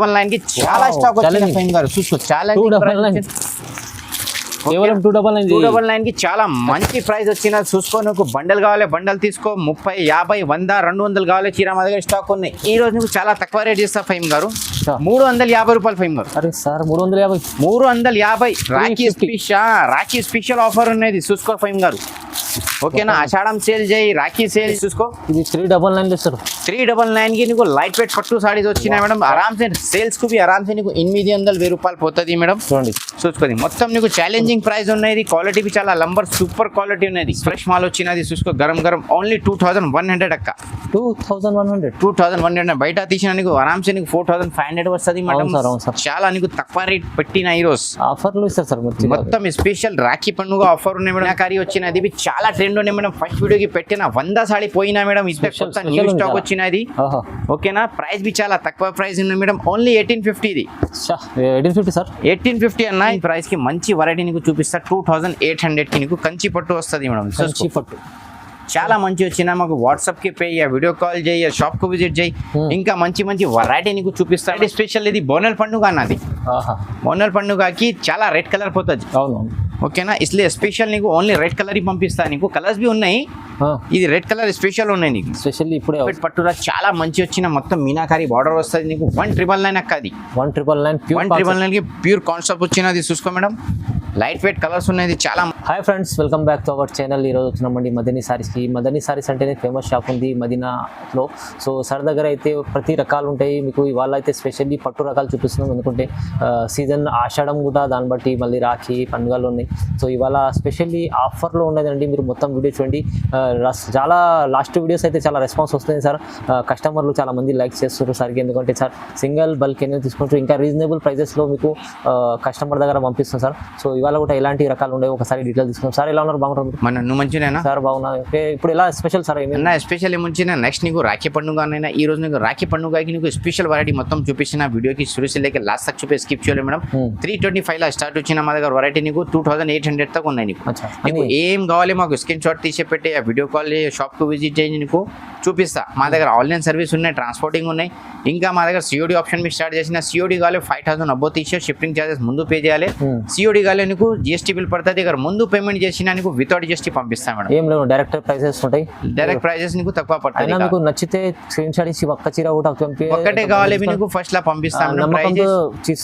9 కి చాలా స్టాక్ వచ్చింది ఫైన్ గారు చూసుకో చాలా కేవలం 299 కి చాలా మంచి ప్రైస్ వచ్చిన చూసుకో నువ్వు బండల్ కావాలి బండల్ తీసుకో 30 50 100 200 కావాలి చీర మా దగ్గర స్టాక్ ఉన్నాయి ఈ రోజు నువ్వు చాలా తక్కువ రేట్ చేస్తా ఫైమ్ గారు 350 రూపాయలు ఫైమ్ గారు అరే సార్ 350 రాఖీ స్పెషల్ ఆఫర్ ఉన్నది చూసుకో ఫైమ్ గారు ఓకేనా ఆషాఢం సేల్ చేయి రాఖీ సేల్ చూసుకో ఇది 399 సార్ 399 కి నీకు లైట్ వెయిట్ పట్టు సారీస్ వచ్చినాయి మేడం ఆరామ్సే సేల్స్ కు ఆరామ్సే నీకు 800 రూపాయలు పోతుంది మేడం చూడండి చూసుకోండి మొత్తం నీకు ఛాలెంజింగ్ ప్రైస్ ఉన్నది క్వాలిటీ చాలా లంబర్ సూపర్ క్వాలిటీ ఉన్నది ఫ్రెష్ మాల్ వచ్చినది చూసుకో గరం గరం ఓన్లీ 2100 అక్క 2100 బయట తీసిన నీకు ఆరామ్సే నీకు 4500 వస్తుంది మేడం చాలా నీకు తక్కువ రేట్ పెట్టిన ఈ రోజు ఆఫర్లు ఇస్తారు సార్ మొత్తం స్పెషల్ రాఖీ పండుగ ఆఫర్ ఉన్నాయి మేడం కారీ వచ్చినది ఇవి చాలా ట్రెండ్ ఉన్నాయి మేడం ఫస్ట్ వీడియోకి పెట్టిన 100 సారీ పోయినా మేడం ఇది కొత్త న్యూ స్టాక్ వచ్చినది ఓకేనా ప్రైస్ బి చాలా తక్కువ ప్రైస్ ఉంది మేడం ఓన్లీ 1850 ఇది 1850 సార్ 1850 అన్న ఈ ప్రైస్ కి మంచి వెరైటీ నీకు చూపిస్తా 2800 కి నీకు కంచి పట్టు వస్తుంది మేడం కంచి పట్టు చాలా మంచి వచ్చినా మాకు వాట్సాప్ కి పే వీడియో కాల్ చేయి షాప్ కు విజిట్ చేయి ఇంకా మంచి మంచి వెరైటీ నీకు చూపిస్తా స్పెషల్ ఇది బోనల్ పండుగ అన్నది బోనల్ పండుగకి చాలా రెడ్ కలర్ పోతుంది అవును ఓకేనా ఇస్లే స్పెషల్ నీకు ఓన్లీ రెడ్ కలర్ పంపిస్తా నీకు కలర్స్ బి ఉన్నాయి ఇది రెడ్ కలర్ స్పెషల్ ఉన్నాయి నీకు స్పెషల్లీ ఇప్పుడే పట్టురా చాలా మంచి వచ్చిన మొత్తం మీనాకారి బార్డర్ వస్తుంది నీకు 1999 అక్క అది 1999 కి ప్యూర్ కాన్సెప్ట్ వచ్చినది చూసుకో మేడం లైట్ వెయిట్ కలర్స్ ఉన్నాయి చాలా hi friends welcome back to our channel ఈ రోజు వచ్చినామండి మదనీ సారీస్కి మదనీ సారీస్ అంటేనే ఫేమస్ షాప్ ఉంది మదీనాలో సో సార్ దగ్గర అయితే ప్రతి రకాలు ఉంటాయి మీకు ఇవాళ అయితే స్పెషల్లీ పట్టు రకాలు చూపిస్తున్నాం ఎందుకంటే సీజన్ ఆషాఢం కూడా దాన్ని బట్టి మళ్ళీ రాఖీ పండుగలు ఉన్నాయి సో ఇవాళ స్పెషల్లీ ఆఫర్లో ఉన్నదండి మీరు మొత్తం వీడియో చూడండి చాలా లాస్ట్ వీడియోస్ అయితే చాలా రెస్పాన్స్ వస్తుంది సార్ కస్టమర్లు చాలా మంది లైక్ చేస్తారు సార్కి ఎందుకంటే సార్ సింగిల్ బల్క్ అనేది తీసుకుంటారు ఇంకా రీజనబుల్ ప్రైజెస్లో మీకు కస్టమర్ దగ్గర పంపిస్తాం సార్ సో ఇవాళ కూడా ఎలాంటి రకాలు ఉన్నాయో ఒకసారి డీటెయిల్ తీసుకున్నాం సార్ ఎలా ఉన్నారు బాగుంటారు మన నువ్వు మంచిగా సార్ బాగున్నా ఇప్పుడు ఎలా స్పెషల్ సార్ ఏమైనా స్పెషల్ ఏముంచిన నెక్స్ట్ నీకు రాఖీ పండుగ అయినా ఈ రోజు నీకు రాఖీ పండుగకి నీకు స్పెషల్ వెరైటీ మొత్తం చూపించిన వీడియోకి సురేష్ లాస్ట్ తక్ చూపి స్కిప్ చేయలేదు మేడం 325 లా స్టార్ట్ వచ్చిన మా దగ్గర వెరైటీ నీకు 2800 తక్ ఉన్నాయి నీకు ఏం కావాలి మాకు స్క్రీన్ షాట్ తీసి పెట్టి ఆ వీడియో కాల్ షాప్ కు విజిట్ చేయండి నీకు చూపిస్తా మా దగ్గర ఆన్లైన్ సర్వీస్ ఉన్నాయి ట్రాన్స్పోర్టింగ్ ఉన్నాయి ఇంకా మా దగ్గర సిఓడి ఆప్షన్ మీ స్టార్ట్ చేసిన సిఓడి కావాలి 5000 అబ్బో తీసే షిప్పింగ్ చార్జెస్ ముందు పే చేయాలి సిఓడి కావాలి నీకు జిఎస్టీ బిల్ పడుతుంది ఇక్కడ ముందు పేమెంట్ చేసినా నీకు వితౌట్ జిఎస్టీ పంపిస్తాం మేడం ఏం లేవు డైరెక్ట్ ప్రైసెస్ ఉంటాయి డైరెక్ట్ ప్రైసెస్ నీకు తక్కువ పడుతుంది మీకు నచ్చితే స్క్రీన్ షాట్ ఇచ్చి ఒక్క చీర కూడా ఒక్కటే కావాలి నీకు ఫస్ట్ లా పంపిస్తాం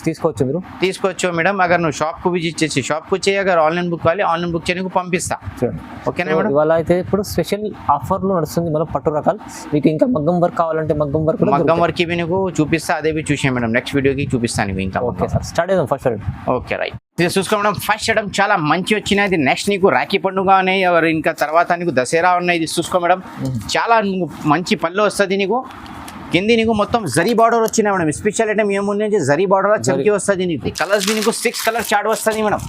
తీసుకోవచ్చు మీరు తీసుకోవచ్చు మేడం అగర్ నువ్వు షాప్ కు విజిట్ చేసి షాప్ కు చేయ అగర్ ఆన్లైన్ బుక్ కావాలి ఆన్లైన్ బుక్ చేయ నీకు పంపిస్తా ఓకేనా మేడం ఇవాళ అయితే ఇప్పుడు స్పెషల్ ఆఫర్లు నడుస్తుంది మనం పట్టు రకాలు మీకు ఇంకా మగ్గం వర్క్ కావాలంటే మగ్గం వర్క్ ఇవి నీకు చూపిస్తా అదే చూసే మేడం నెక్స్ట్ వీడియోకి చూపిస్తాను ఇంకా ఓకే సార్ స్టార్ట్ చేద్దాం ఫస్ట్ ఓకే రైట్ ఇది చూసుకో మేడం ఫస్ట్ చేయడం చాలా మంచి వచ్చినది నెక్స్ట్ నీకు రాఖీ పండుగ ఉన్నాయి ఇంకా తర్వాత నీకు దసరా ఉన్నాయి ఇది చూసుకో మేడం చాలా మంచి పళ్ళు వస్తుంది నీకు కింది నీకు మొత్తం జరీ బార్డర్ వచ్చినాయి మేడం స్పెషల్ ఐటమ్ ఏముంది జరీ బార్డర్ చమ్కి వస్తుంది నీకు కలర్స్ బి నీకు 6 కలర్ చార్ట్ వస్తుంది మేడం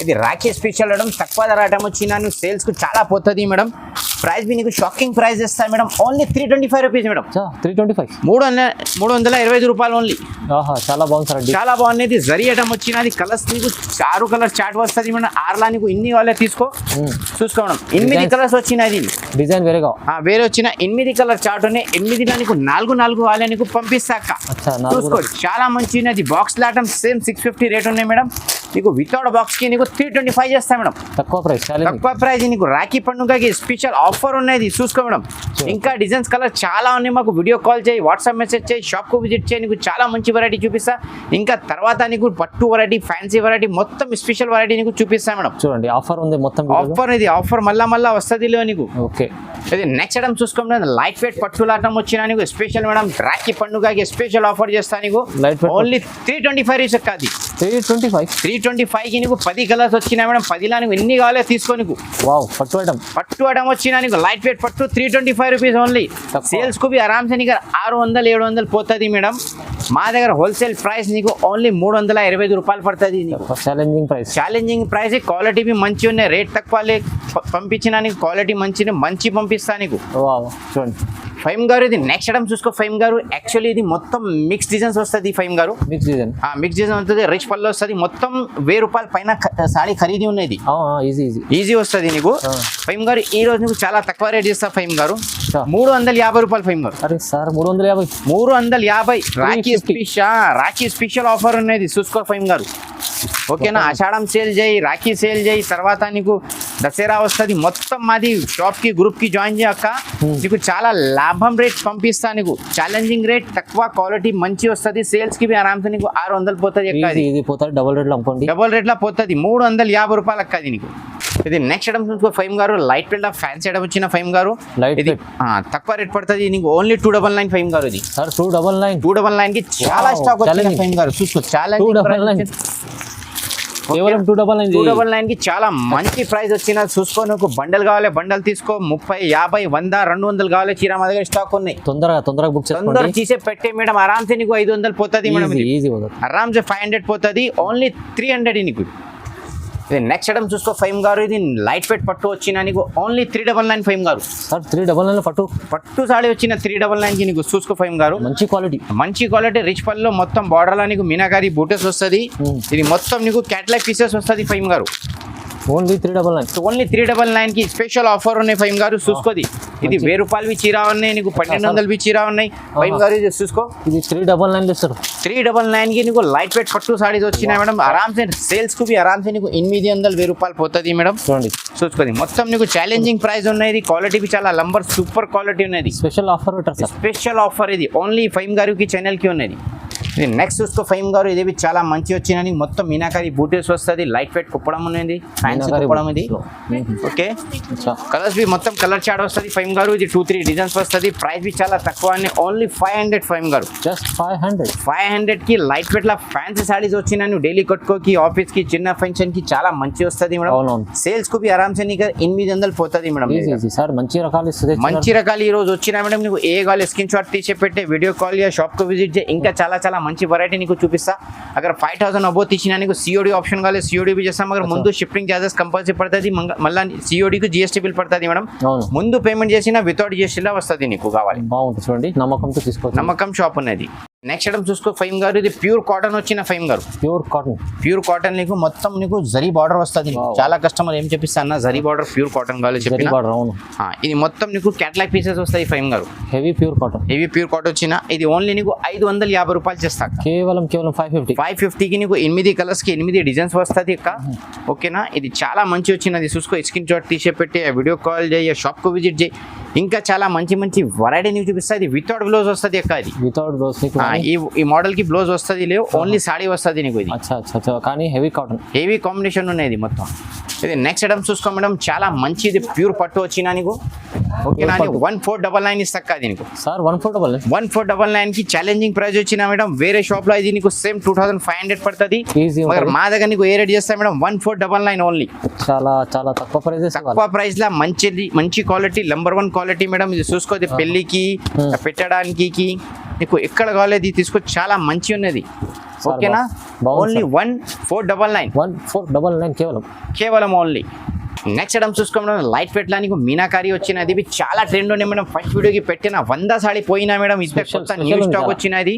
ఇది రాఖీ స్పెషల్ ఐటమ్ తక్కువ ధర ఐటమ్ వచ్చినా నువ్వు సేల్స్ కు చాలా పోతుంది మేడం ప్రైస్ బి నీకు షాకింగ్ ప్రైస్ ఇస్తాయి మేడం ఓన్లీ 325 రూపీస్ మేడం 325 రూపాయలు ఓన్లీ చాలా బాగుంది సార్ చాలా బాగున్నది జరీ ఐటమ్ వచ్చినది కలర్స్ నీకు 6 కలర్ చార్ట్ వస్తుంది మేడం 6 లా నీకు ఇన్ని వాళ్ళే తీసుకో చూసుకో మేడం 8 కలర్స్ వచ్చినది డిజైన్ వేరే వచ్చిన 8 కలర్ చార్ట్ ఉన్నాయి 8 లా నీకు 4 వాళ్ళే నీకు పంపిస్తాక చూసుకోండి చాలా మంచి బాక్స్ లాటం సేమ్ 650 రేట్ ఉన్నాయి మేడం నీకు వితౌట్ బాక్స్ కి నీకు 325 చేస్తా మేడం తక్కువ ప్రైస్ నీకు రాఖీ పండుగకి స్పెషల్ ఆఫర్ ఉన్నది చూసుకో మేడం ఇంకా డిజైన్స్ కలర్ చాలా ఉన్నాయి మాకు వీడియో కాల్ చేయి వాట్సాప్ మెసేజ్ చేయి షాప్ కు విజిట్ చేయి నీకు చాలా మంచి వెరైటీ చూపిస్తా ఇంకా తర్వాత నీకు పట్టు వెరైటీ ఫ్యాన్సీ వెరైటీ మొత్తం స్పెషల్ వెరైటీ నీకు చూపిస్తా మేడం చూడండి ఆఫర్ ఉంది మొత్తం ఆఫర్ ఇది ఆఫర్ మళ్ళా వస్తుంది నీకు ఓకే ఇది నెక్స్ట్ ఐటమ్ చూసుకోండి లైట్ వెయిట్ పట్టు లాటం వచ్చినా నీకు స్పెషల్ మేడం రాఖీ పండుగకి స్పెషల్ ఆఫర్ చేస్తా నీకు ఓన్లీ 325 కాదు 325 కి నీకు 10 కలర్స్ వచ్చినా మేడం 10 లా నీకు ఎన్ని కావాలో తీసుకో నీకు పట్టు ఐటమ్ వచ్చినా నీకు లైట్ వెయిట్ పట్టు 325 రూపీస్ ఓన్లీ సేల్స్ కు ఆరామ్సే నీకు 600 700 పోతుంది మేడం మా దగ్గర హోల్సేల్ ప్రైస్ నీకు ఓన్లీ 325 రూపాయలు పడుతుంది ఛాలెంజింగ్ ప్రైస్ క్వాలిటీ బి మంచి ఉన్నాయి రేట్ తక్కువ పంపించినా నీకు క్వాలిటీ మంచి పంపిస్తా నీకు చూడండి ఫైమ్ గారు ఇది నెక్స్ట్ ఐటమ్ చూసుకో ఫైమ్ గారు యాక్చువల్లీ ఇది మొత్తం మిక్స్ డిజైన్స్ వస్తుంది ఫైమ్ గారు మిక్స్ డిజైన్ వస్తుంది రిచ్ పళ్ళు వస్తుంది మొత్తం 1000 రూపాయల పైన సారీ ఖరీదు ఉన్నది ఈజీ వస్తుంది నీకు ఫైమ్ గారు ఈ రోజు నీకు చాలా తక్కువ రేట్ చేస్తా ఫైమ్ గారు ₹350 ఫైమ్ గారు. అరే sir 350. 350 Rakhi 350. Rakhi special offer ఉన్నది చూసుకో ఫైమ్ గారు. ఓకేనా, ఆషాఢం సేల్ చేయి, రాఖీ సేల్ చేయి, తర్వాత నీకు దసరా వస్తుంది. మొత్తం మాది షాప్ కి గ్రూప్ కి జాయిన్ చేయక్క, నీకు చాలా లాభం రేట్ పంపిస్తా. నీకు ఛాలెంజింగ్ రేట్, తక్కువ క్వాలిటీ మంచి వస్తుంది. సేల్స్ కి ఆరామ్సే నీకు 600 పోతుంది. ఇది పోతుంది డబుల్ రేట్లో అమ్ముకోండి. డబుల్ రేట్ లో పోతుంది. ₹350 అక్క అది నీకు. ఇది నెక్స్ట్ ఐటమ్ చూసుకో ఫైమ్ గారు. లైట్ వెయిట్ ఫ్యాన్సీ ఐటమ్ వచ్చిన ఫైమ్ గారు. ఇది తక్కువ రేట్ పడుతుంది నీకు. ఓన్లీ 299 ఫైమ్ గారు. ఇది సార్ 299 కి చాలా స్టాక్ వచ్చింది ఫైమ్ గారు. చూసుకో చాలా కేవలం 299 కి చాలా మంచి ప్రైస్ వచ్చిన. చూసుకో, నీకు బండల్ కావాలి బండల్ తీసుకో. 30, 50, 100, 200 కావాలి. చీర మా దగ్గర స్టాక్ ఉన్నాయి. తొందరగా బుక్ చేసుకోండి. తొందర తీసే పెట్టే మేడం. ఆరామ్సే నీకు 500 పోతుంది మేడం. ఈజీ ఆరామ్సే 500 పోతుంది. ఓన్లీ 300 నీకు. ఇది నెక్స్ట్ ఐటమ్ చూసుకో ఫైమ్ గారు. ఇది లైట్ వెయిట్ పట్టు వచ్చిన నీకు ఓన్లీ 399 ఫైమ్ గారు. సార్ 399 పట్టు సాడీ వచ్చిన 399 కి నీకు. చూసుకో ఫైమ్ గారు, మంచి క్వాలిటీ రిచ్ పల్లో మొత్తం బార్డర్ లో నీకు మీనాకారి బూటెస్ వస్తుంది. ఇది మొత్తం నీకు క్యాటలాగ్ పీసెస్ వస్తుంది ఫైమ్ గారు. ఓన్లీ 399 కి స్పెషల్ ఆఫర్ ఉన్నాయి ఫైమ్ గారు. చూసుకోది, ఇది ₹1000 చీర ఉన్నాయి నీకు, 1200 చీర ఉన్నాయి ఫైమ్ గారు. ఇది చూసుకో, ఇది 399 సార్. 399 కి నీకు లైట్ వెయిట్ పట్టు సాడీస్ వచ్చినాయి మేడం. ఆరామ్సే సేల్స్ కు ఆరామ్సే నీకు ₹800 పోతుంది మేడం. చూడండి, చూసుకోండి, మొత్తం నీకు ఛాలెంజింగ్ ప్రైస్ ఉన్నది. క్వాలిటీ చాలా లంబర్ సూపర్ క్వాలిటీ ఉన్నది. స్పెషల్ ఆఫర్ ఇది ఓన్లీ ఫైమ్ గారికి ఛానల్ కి ఉన్నది. ఇది నెక్స్ట్ చూసుకో ఫైమ్ గారు. ఇది చాలా మంచి వచ్చినది. మొత్తం మీనాకారి బూటీస్ వస్తుంది. లైట్ వెయిట్ కుప్పడం ఉన్నది. ఫ్యాన్సీ కుప్పడం ఇది. ఓకే, కలర్స్ బి మొత్తం కలర్ చార్ట్ వస్తుంది ఫైమ్ గారు. ఇది 2-3 డిజైన్స్ వస్తుంది. ప్రైస్ బి చాలా తక్కువ. ఓన్లీ 500 ఫైమ్ గారు. జస్ట్ 500 కి లైట్ వెయిట్ లా ఫ్యాన్సీ సారీస్ వచ్చిన. నువ్వు డైలీ కట్టుకోకి, ఆఫీస్ కి, చిన్న ఫంక్షన్ కి చాలా మంచి వస్తుంది మేడం. సేల్స్ కు ఆరామ్సే నీకు 800 పోతుంది మేడం. సార్ మంచి రకాలు ఈ రోజు వచ్చినా మేడం. నీకు ఏ కావాలి స్క్రీన్ షాట్ తీసి పెట్టే, వీడియో కాల్ యా షాప్ కు విజిట్ చేయి. ఇంకా చాలా మంచి వెరైటీ నీకు చూపిస్తా. అगर 5000 అబో తీసినా నీకు సిఓడి ఆప్షన్ కావాలి, సిఓడి బి చేస్తాం. అगर ముందు షిప్పింగ్ చార్జెస్ కంపల్సరీ పడుతుంది. మళ్ళీ సిఓడి కు జిఎస్టీ బిల్ పడుతుంది మేడం. ముందు పేమెంట్ చేసినా వితౌట్ జిఎస్టీ లా వస్తుంది నీకు. కావాలి బాగుంటుంది చూడండి, నమ్మకంతో తీసుకోవచ్చు. నమ్మకం షాప్ ఉన్నది. నెక్స్ట్ ఐటమ్ చూసుకో ఫైమ్ గారు. ఇది ప్యూర్ కాటన్ వచ్చిన ఫైమ్ గారు. ప్యూర్ కాటన్ నీకు మొత్తం నీకు జరీ బార్డర్ వస్తుంది. చాలా కస్టమర్ ఏం చెప్పిస్తా అన్న, జరీ బార్డర్ ప్యూర్ కాటన్ కావాలి చెప్పిన. ఇది మొత్తం నీకు క్యాటలాగ్ పీసెస్ వస్తాయి ఫైమ్ గారు. హెవీ ప్యూర్ కాటన్ వచ్చిన. ఇది ఓన్లీ నీకు ₹550 చేస్తా. కేవలం 550 కి నీకు 8 కలర్స్ కి 8 డిజైన్స్ వస్తుంది అక్క. ఓకేనా, ఇది చాలా మంచి వచ్చినది. చూసుకో, స్క్రీన్ షాట్ తీసే పెట్టి, వీడియో కాల్ చేయి, షాప్ కు విజిట్ చేయి. ఇంకా చాలా మంచి వెరైటీ నీకు చూపిస్తా. ఇది వితౌట్ బ్లౌజ్ వస్తుంది అక్క. ఇది వితౌట్ బ్లౌజ్ ఈ మోడల్ కి బ్లౌజ్ వస్తుంది లేవు, ఓన్లీ సాడీ వస్తుంది నీకు. ఇది కానీ హెవీ కాంబినేషన్ ఉన్నది మొత్తం. ఇది నెక్స్ట్ ఐటమ్ చూసుకో మేడం. చాలా మంచిది ప్యూర్ పట్టు వచ్చినా నీకు. ఓకేనా, 1499 ఇస్తాక అది నీకు. సార్ 1499 కి ఛాలెంజింగ్ ప్రైస్ వచ్చినా మేడం. వేరే షాప్ లో ఇది నీకు సేమ్ 2500 పడుతుంది. మా దగ్గర నీకు ఏ రేట్ చేస్తా మేడం? 1499 ఓన్లీ. చాలా తక్కువ ప్రైస్ లా మంచి క్వాలిటీ, నంబర్ 1 క్వాలిటీ మేడం. ఇది చూసుకోది, పెళ్లికి పెట్టడానికి నీకు ఎక్కడ కావాలి తీసుకో. చాలా మంచి ఉన్నది. ఓకేనా, ఓన్లీ 1499 కేవలం ఓన్లీ. నెక్స్ట్ ఐటమ్ చూసుకోవడం లైట్ వెయిట్ లా నీకు మీనాకారి వచ్చినది. ఇవి చాలా ట్రెండ్ ఉన్నాయి మేడం. ఫస్ట్ వీడియోకి పెట్టిన 100 సాడీ పోయినా మేడం. ఇది కొత్త న్యూ స్టాక్ వచ్చినది.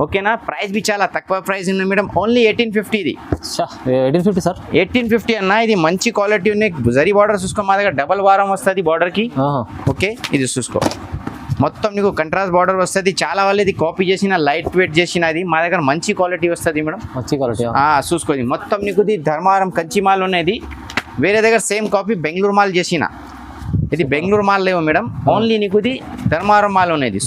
ఓకేనా, ప్రైస్ బి చాలా తక్కువ ప్రైస్ ఉంది మేడం. ఓన్లీ 1850 ఇది. 1850 సార్. 1850 అన్న. ఇది మంచి క్వాలిటీ ఉన్నాయి. జరీ బార్డర్ చూసుకో, మా దగ్గర డబల్ వారం వస్తుంది బార్డర్ కి. ఓకే, ఇది చూసుకో, మొత్తం నీకు కంట్రాస్ట్ బార్డర్ వస్తుంది. చాలా వాళ్ళు ఇది కాపీ చేసిన, లైట్ వెయిట్ చేసినది. మా దగ్గర మంచి క్వాలిటీ వస్తుంది మేడం. చూసుకోండి, మొత్తం నీకు ధర్మవరం కంచి మాల్ ఉన్నది. వేరే దగ్గర సేమ్ కాపీ బెంగళూరు మాల్ చేసిన. ఇది బెంగళూరు మాల్ లేవు మేడం. ఓన్లీ నీకు ఇది ధర్మవరం మాల్ ఉన్నది.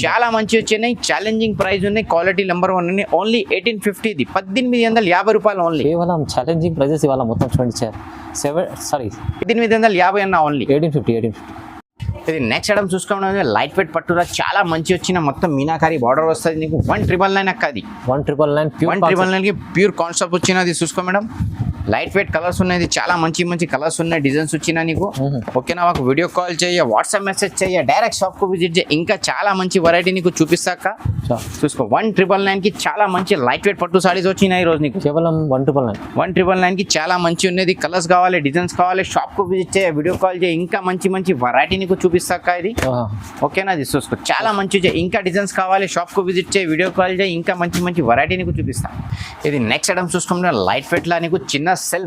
చాలా మంచి వచ్చినాయి. ఛాలెంజింగ్ ప్రైస్ ఉన్నాయి. క్వాలిటీ నంబర్ 1 ఉన్నాయి. ఓన్లీ 1850 ఇది. ₹1850 ఓన్లీ. కేవలం ఛాలెంజింగ్ ప్రైజెస్ ఇవాళ మొత్తం చూడండి సార్. 1850 అన్న ఓన్లీ. 1850. ఇది నెక్స్ట్ ఐటమ్ చూసుకోవడం లైట్ వెయిట్ పట్టురా. చాలా మంచి వచ్చిన మొత్తం మీనాకారి బార్డర్ వస్తుంది నీకు. 1999 అక్క. అది 1999 కి ప్యూర్ కాన్సెప్ట్ వచ్చినది. చూసుకో మేడం, లైట్ వెయిట్ కలర్స్ ఉన్నాయి. చాలా మంచి కలర్స్ ఉన్నాయి, డిజైన్స్ వచ్చినా నీకు. ఓకేనా, మాకు వీడియో కాల్ చేయ, వాట్సాప్ మెసేజ్ చేయ, డైరెక్ట్ షాప్ కు విజిట్ చేయ. ఇంకా చాలా మంచి వెరైటీ నీకు చూపిస్తాక. చూసుకో, 1999 కి చాలా మంచి లైట్ వెయిట్ పట్టు సారీస్ వచ్చినాయి ఈ రోజు నీకు. కేవలం 1999 కి చాలా మంచి ఉన్నది. కలర్స్ కావాలి, డిజైన్స్ కావాలి, షాప్ కు విజిట్ చేయ, వీడియో కాల్ చేయ. ఇంకా మంచి వెరైటీ నీకు చూపిస్తాక ఇది. ఓకేనా, అది చూసుకో, చాలా మంచి. ఇంకా డిజైన్స్ కావాలి, షాప్ కు విజిట్ చేయ, వీడియో కాల్ చేయ. ఇంకా మంచి వెరైటీ నీకు చూపిస్తా. ఇది నెక్స్ట్ ఐటమ్ చూసుకుంటే లైట్ వెయిట్ లా నీకు చిన్న సెల్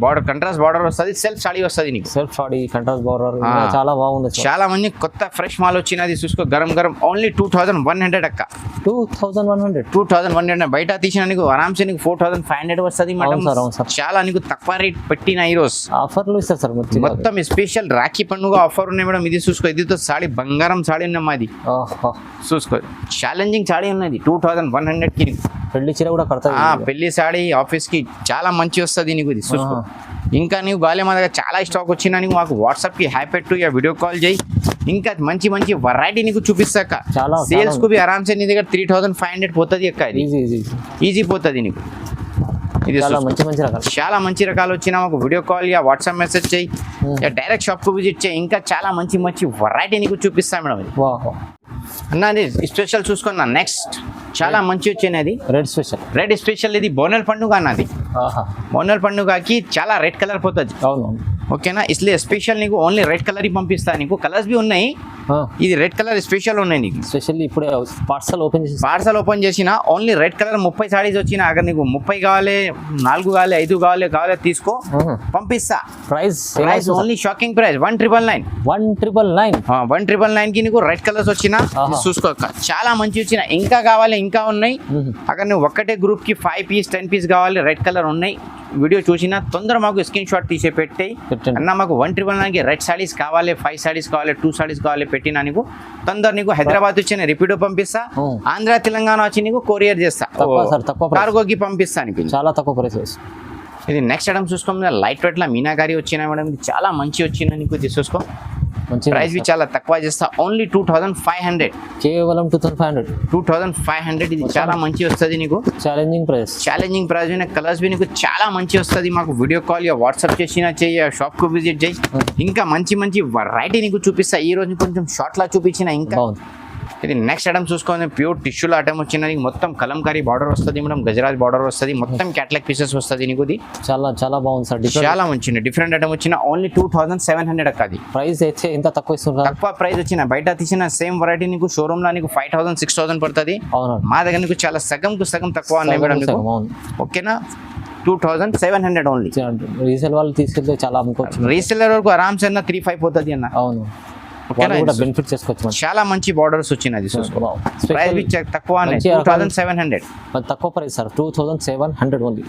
బార్డర్ కంట్రాస్ట్ బార్డర్ వస్తుంది, సెల్ఫ్ సాడీ వస్తుంది నీకు. సెల్ఫ్ సాడీ కంట్రాస్ట్ బార్డర్ చాలా బాగుంది సార్. చాలా మంది కొత్త ఫ్రెష్ మాల్ వచ్చినది చూసుకో, గరం గరం ఓన్లీ 2100 అక్క. 2100 బయట తీసిన నీకు ఆరామ్సే నీకు 4500 వస్తుంది మేడం. చాలా నీకు తక్కువ రేట్ పెట్టిన ఈ రోజు ఆఫర్లు ఇస్తారు సార్ మొత్తం స్పెషల్ రాఖీ పండుగ ఆఫర్ ఉన్నాయి మేడం. ఇది చూసుకో, ఇదితో సాడీ బంగారం సాడీ ఉన్నమ్మా, అది చూసుకో ఛాలెంజింగ్ సాడీ ఉన్నది 2100కి. పెళ్లి చీర కూడా కడతా, పెళ్లి సాడీ ఆఫీస్ కి చాలా మంచి వస్తుంది నీకు. ఇది చూసుకో, ఇంకా నీకు గాలి మా దగ్గర చాలా స్టాక్ వచ్చినా నీకు మాకు వాట్సాప్ కి హ్యాపీ పెట్టు, వీడియో కాల్ చేయి, ఇంకా మంచి మంచి వెరైటీ నీకు చూపిస్తాక. సేల్స్ కు ఆరామ్సే నీ దగ్గర 3500 పోతుంది అక్క. ఈజీ పోతుంది నీకు. ఇది చాలా మంచి రకాలు వచ్చినా మాకు video call yeah WhatsApp message చేయి, డైరెక్ట్ షాప్ కు విజిట్ చేయి, ఇంకా చాలా మంచి మంచి వెరైటీ నీకు చూపిస్తా మేడం. అన్న అది స్పెషల్ చూసుకున్నా. నెక్స్ట్ చాలా మంచి వచ్చినది రెడ్ స్పెషల్. ఇది బోనల్ పండుగ అన్నది. బోనల్ పండుగకి చాలా రెడ్ కలర్ పోతుంది. ఓకేనా, ఇస్లే స్పెషల్ నీకు ఓన్లీ రెడ్ కలర్ ही పంపిస్తా. నీకు కలర్స్ బి ఉన్నాయి, ఇది రెడ్ కలర్ స్పెషల్ ఉన్నాయి నీకు. స్పెషల్లీ ఇప్పుడు పార్సల్ ఓపెన్ చేసిన ఓన్లీ రెడ్ కలర్ 30 సారీస్ వచ్చిన. అगर నీకు 30 కావాలి, 4 కావాలి, 5 కావాలి తీసుకో, పంపిస్తా. ప్రైస్ ఓన్లీ షాకింగ్ ప్రైస్ 1999 కి నీకు రెడ్ కలర్స్ వచ్చిన చూసుకో. చాలా మంచి వచ్చిన, ఇంకా కావాలి, ఇంకా ఉన్నాయి. అక్కడ నువ్వు ఒక్కటే గ్రూప్ కి 5 పీస్ 10 పీస్ కావాలి, రెడ్ కలర్ ఉన్నాయి. వీడియో చూసిన తొందర మాకు స్క్రీన్ షాట్ తీసే పెట్టాయి అన్న. మాకు 1999కి రెడ్ సారీస్ కావాలి, 5 సారీస్ కావాలి, 2 సారీస్ కావాలి పెట్టినా నీకు తొందర నీకు హైదరాబాద్ వచ్చిన రిపీట్ పంపిస్తా, ఆంధ్ర తెలంగాణ వచ్చి నీకు కొరియర్ చేస్తా, కార్గోకి పంపిస్తా నీకు. చాలా తక్కువ ప్రైస్. ఇది నెక్స్ట్ ఐటమ్ చూసుకో, లైట్ వెయిట్ లా మీనాకారి వచ్చిన మేడం. ఇది చాలా మంచి వచ్చిన నీకు. ఇది చూసుకో, ప్రైస్ బి చాలా తక్కువ చేస్తా, ఓన్లీ 2500, కేవలం 2500. ఇది చాలా మంచి వస్తుంది నీకు. ఛాలెంజింగ్ ప్రైస్ కలర్స్ బి నీకు చాలా మంచి వస్తుంది. మాకు వీడియో కాల్ యా వాట్సాప్ చేసినా చెయ్యి, షాప్ కు విజిట్ చేయి, ఇంకా మంచి మంచి వెరైటీ నీకు చూపిస్తా. ఈ రోజు కొంచెం షార్ట్ లా చూపించిన. ఇంకా ఇది నెక్స్ట్ ఐటమ్ చూసుకోండి, ప్యూర్ టిష్యూల ఐటమ్ వచ్చినది. మొత్తం కలంకారీ బార్డర్ వస్తుంది మేడం, గజరాజ్ బార్డర్ వస్తుంది, మొత్తం క్యాటలాగ్ పీసెస్ వస్తుంది నీకు. ఇది చాలా బాగుంది సార్, చాలా మంచి డిఫరెంట్ ఐటమ్ వచ్చిన. ఓన్లీ 2700 అక్క. అది ప్రైస్ అయితే ఎంత తక్కువ ఇస్తున్నారు, తక్కువ ప్రైస్ వచ్చిన. బయట తీసిన సేమ్ వెరైటీ నీకు షోరూమ్ లో నీకు 5000 6000 పడుతుంది. మా దగ్గర నీకు చాలా సగం తక్కువ ఉన్నాయి మేడం నీకు. ఓకేనా, 2700 ఓన్లీ. రీసేల్ వాళ్ళు తీసుకెళ్తే చాలా అమ్ముకోవచ్చు. రీసేలర్ వరకు ఆరామ్స్ 3-5 పోతుంది అన్న. అవును, బెనిఫిట్ చేసుకోవచ్చు. చాలా మంచి బార్డర్స్ వచ్చినది. ప్రైస్ తక్కువ 2700, తక్కువ ప్రైస్ సార్, 2700 ఓన్లీ.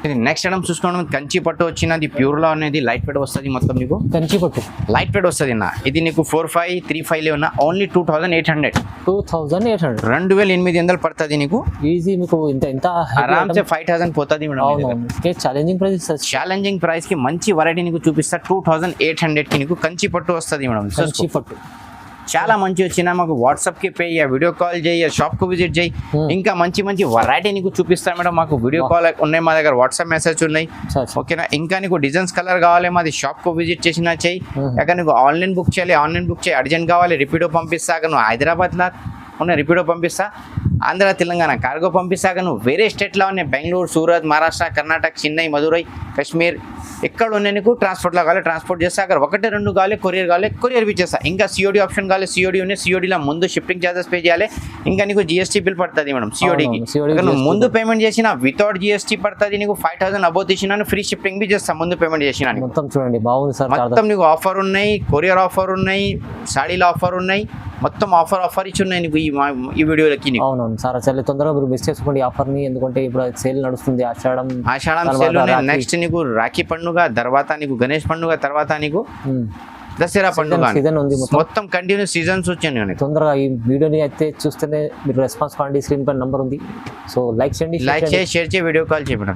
ఇది నెక్స్ట్ ఐటమ్ చూసుకోవడం, కంచి పట్టు వచ్చినది. ప్యూర్ లో అనేది లైట్ వెయిట్ వస్తుంది మొత్తం నీకు. కంచి పట్టు లైట్ వెయిట్ వస్తుంది అన్న. ఇది నీకు 4535 ఉన్న ఓన్లీ 2800. 2800 పడుతుంది నీకు. ఈజీ మీకు ఇంత ఆరామ్సే 5000 పోతుంది మేడం. ఛాలెంజింగ్ ప్రైస్ కి మంచి వెరైటీ నీకు చూపిస్తా. 2800 కి నీకు కంచి పట్టు వస్తుంది మేడం. కంచి పట్టు చాలా మంచి వచ్చిన. మాకు వాట్సాప్ కి పే, వీడియో కాల్ చేయి, షాప్ కు విజిట్ చేయి, ఇంకా మంచి మంచి వెరైటీ నీకు చూపిస్తాను మేడం. మాకు వీడియో కాల్ ఉన్నాయి, మా దగ్గర వాట్సాప్ మెసేజ్ ఉన్నాయి. ఓకేనా, ఇంకా నీకు డిజైన్స్ కలర్ కావాలి, మాది షాప్ కు విజిట్ చేసినా చెయ్యి. అక్కడ నీకు ఆన్లైన్ బుక్ చేయాలి, అర్జెంట్ కావాలి, రిపీటో పంపిస్తాక నువ్వు హైదరాబాద్ లా ఉన్న రిపీటో పంపిస్తా, ఆంధ్ర తెలంగాణ కార్గో పంపిస్తాక నువ్వు వేరే స్టేట్లో ఉన్నాయి, బెంగళూరు, సూరత్, మహారాష్ట్ర, కర్ణాటక, చెన్నై, మదురై, కాశ్మీర్, ఎక్కడ ఉన్నాయి నీకు ట్రాన్స్పోర్ట్లో కావాలి ట్రాన్స్పోర్ట్ చేస్తా. అక్కడ 1-2 కావాలి కొరియర్ ఇచ్చేస్తా. ఇంకా సిఓడి ఆప్షన్ కావాలి, సిఓడి ఉన్నాయి. సిఓడిలో ముందు షిప్పింగ్ ఛార్జెస్ పే చేయాలి. ఇంకా నీకు జిఎస్టీ బిల్ పడుతుంది మేడం సిఓడికి. నువ్వు ముందు పేమెంట్ చేసిన వితౌట్ జిఎస్టీ పడుతుంది నీకు. 5000 అబౌవ్ తీసినా ఫ్రీ షిప్పింగ్ బి చేస్తా ముందు పేమెంట్ చేసిన. మొత్తం చూడండి బాగుంది సార్, మొత్తం నీకు ఆఫర్ ఉన్నాయి, కొరియర్ ఆఫర్ ఉన్నాయి, సాడీల ఆఫర్ ఉన్నాయి, మొత్తం ఆఫర్ ఇచ్చి ఉన్నాయి నీకు ఈ వీడియోలకి. అవునవును సార్, చాలా తొందరగా మీరు మిస్ చేసుకోండి ఆఫర్ని, ఎందుకంటే ఇప్పుడు సేల్ నడుస్తుంది. ఆషాఢం సేల్. నెక్స్ట్ నీకు రాఖీ పండుగ తర్వాత, నీకు గణేష్ పండుగ తర్వాత, నీకు దసరా పండుగ సీజన్ ఉంది. మొత్తం కంటిన్యూ సీజన్స్ వచ్చాయి. తొందరగా ఈ వీడియోని అయితే చూస్తేనే మీరు రెస్పాన్స్ కాండి. స్క్రీన్ పై నంబర్ ఉంది, సో లైక్ చేయండి, షేర్ చేయి, వీడియో కాల్ చేయండి.